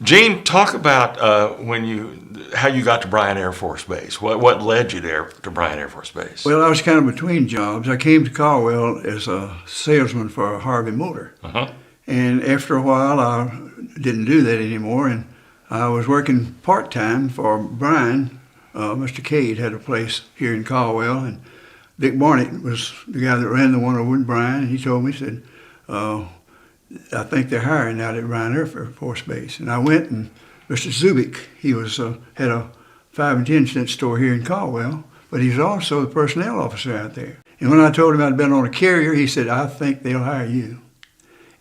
Gene, talk about how you got to Bryan Air Force Base. What led you there to Bryan Air Force Base? Well, I was kind of between jobs. I came to Caldwell as a salesman for Harvey Motor. Uh-huh. And after a while, I didn't do that anymore. And I was working part-time for Brian. Mr. Cade had a place here in Caldwell. And Vic Barnett was the guy that ran the one over in Bryan. And he told me, he said, I think they're hiring out at Bryan Air Force Base. And I went, and Mr. Zubik, he was had a 5 and 10 cent store here in Caldwell, but he's also the personnel officer out there. And when I told him I'd been on a carrier, he said, I think they'll hire you.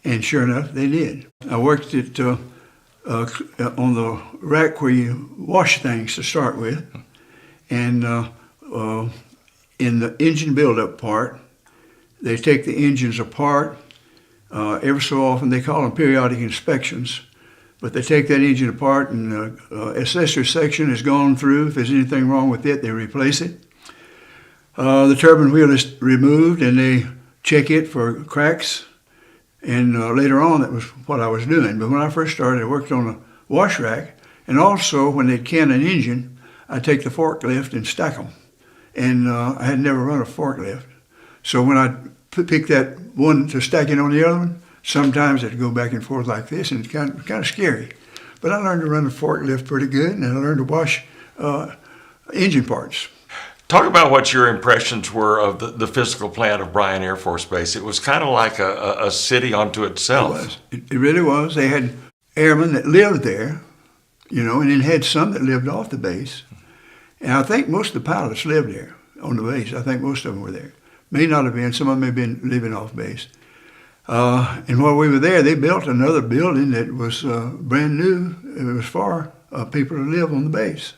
And sure enough, they did. I worked at on the rack where you wash things to start with. And in the engine buildup part, they take the engines apart. Every so often, they call them periodic inspections, but they take that engine apart and the accessory section is gone through. If there's anything wrong with it, they replace it. The turbine wheel is removed and they check it for cracks. And later on, that was what I was doing. But when I first started, I worked on a wash rack. And also, when they'd can an engine, I'd take the forklift and stack them. And I had never run a forklift. So when I pick that one to stack it on the other one, sometimes it'd go back and forth like this, and it's kind of scary. But I learned to run the forklift pretty good, and I learned to wash engine parts. Talk about what your impressions were of the physical plant of Bryan Air Force Base. It was kind of like a city unto itself. It was. It really was. They had airmen that lived there, and then had some that lived off the base. And I think most of the pilots lived there on the base. I think most of them were there. May not have been. Some of them may have been living off base. And while we were there, they built another building that was brand new. It was for people to live on the base.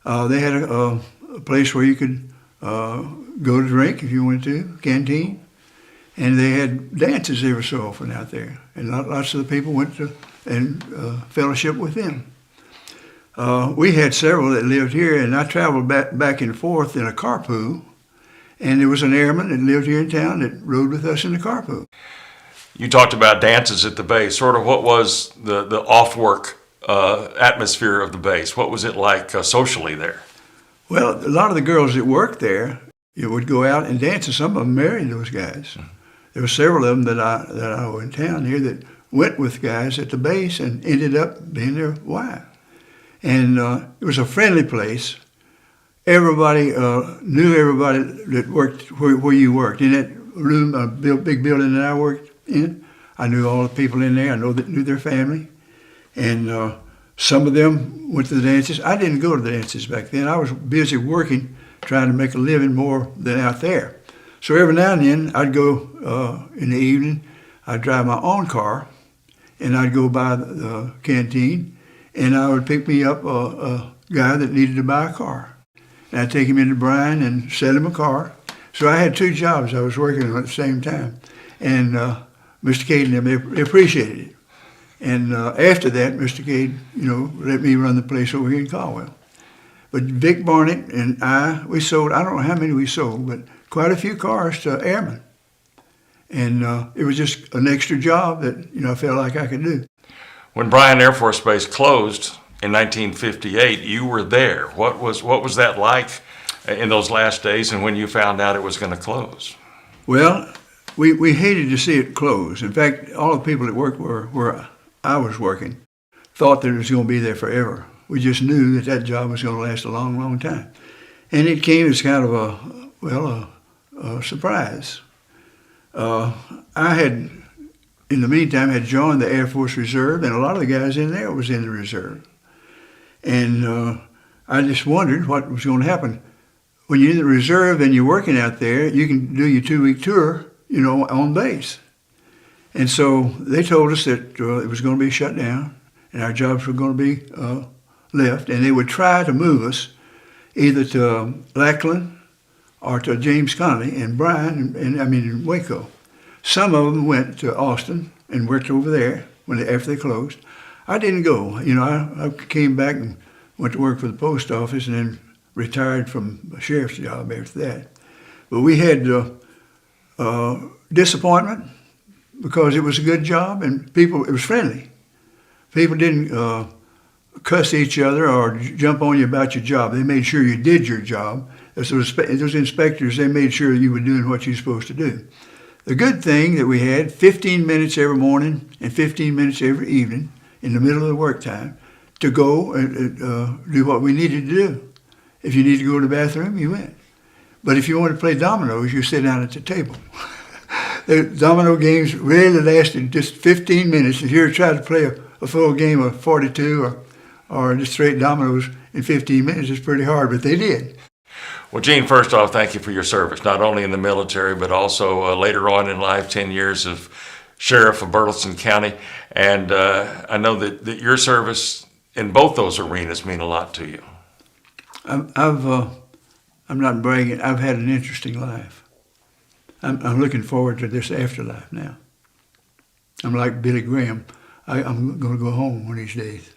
They had a place where you could go to drink if you wanted to, canteen. And they had dances every so often out there. And lots of the people went to and fellowship with them. We had several that lived here, and I traveled back and forth in a carpool. And there was an airman that lived here in town that rode with us in the carpool. You talked about dances at the base. Sort of what was the off-work atmosphere of the base? What was it like socially there? Well, a lot of the girls that worked there would go out and dance, and some of them married those guys. There were several of them that I was in town here that went with guys at the base and ended up being their wife. And it was a friendly place. Everybody knew everybody that worked where you worked. In that room, a big building that I worked in, I knew all the people in there. I knew their family. And some of them went to the dances. I didn't go to the dances back then. I was busy working, trying to make a living more than out there. So every now and then, I'd go in the evening. I'd drive my own car, and I'd go by the canteen, and I would pick me up a guy that needed to buy a car. And I'd take him into Bryan and sell him a car. So I had 2 jobs I was working on at the same time. And Mr. Cade and them, they appreciated it. And after that, Mr. Cade, let me run the place over here in Caldwell. But Vic Barnett and we sold, I don't know how many we sold, but quite a few cars to airmen. And it was just an extra job that, I felt like I could do. When Bryan Air Force Base closed in 1958, you were there. What was that like in those last days and when you found out it was going to close? Well, we hated to see it close. In fact, all the people that worked where I was working thought that it was going to be there forever. We just knew that job was going to last a long, long time. And it came as kind of a surprise. I had, in the meantime, had joined the Air Force Reserve, and a lot of the guys in there was in the reserve. And I just wondered what was going to happen. When you're in the reserve and you're working out there, you can do your 2-week tour, on base. And so they told us that it was going to be shut down and our jobs were going to be left. And they would try to move us either to Lackland or to James Connolly in Bryan, in Waco. Some of them went to Austin and worked over there after they closed. I didn't go. I came back and went to work for the post office and then retired from a sheriff's job after that. But we had disappointment because it was a good job and it was friendly. People didn't cuss each other or jump on you about your job. They made sure you did your job. Those inspectors, they made sure you were doing what you're supposed to do. The good thing that we had 15 minutes every morning and 15 minutes every evening in the middle of the work time to go and do what we needed to do. If you need to go to the bathroom, you went. But if you want to play dominoes, you sit down at the table. The domino games really lasted just 15 minutes. If you ever tried to play a full game of 42 or just straight dominoes in 15 minutes, it's pretty hard, but they did. Well, Gene, first off, thank you for your service, not only in the military, but also later on in life, 10 years of sheriff of Burleson County. And I know that your service in both those arenas mean a lot to you. I'm not bragging. I've had an interesting life. I'm looking forward to this afterlife now. I'm like Billy Graham. I'm going to go home one of these days.